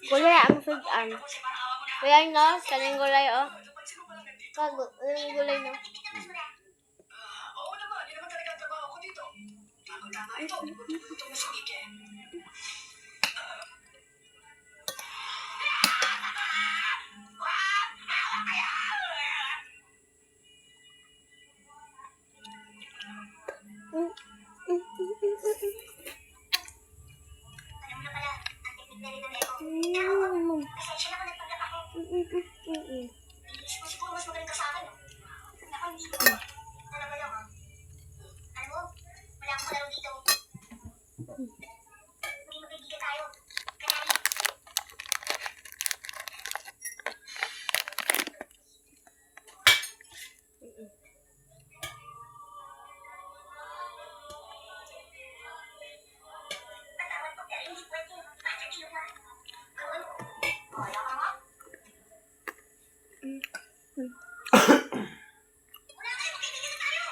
Gulay ang sudan. Kaya no, kaning gulay oh. Anong gulay no? Oo naman, yun naman talaga ang trabaho ko dito. Tama ito, tutulong mo si Mike. Alam mo na pala, ang teknik na rin ng Eko. Pasensya na kung nagpanggap ako. Iisip mo siguro mas magaling ka sa akin, no? Naku, hindi ko. Alam mo lang, ha? Alam mo, wala akong kalaro dito. Maging magkaibigan tayo. Kanari. Patawad ko, pero hindi pwede. Basta kayo na. Gawin mo. Kaya ka nga? Wala kayo, magkaibigan na tayo.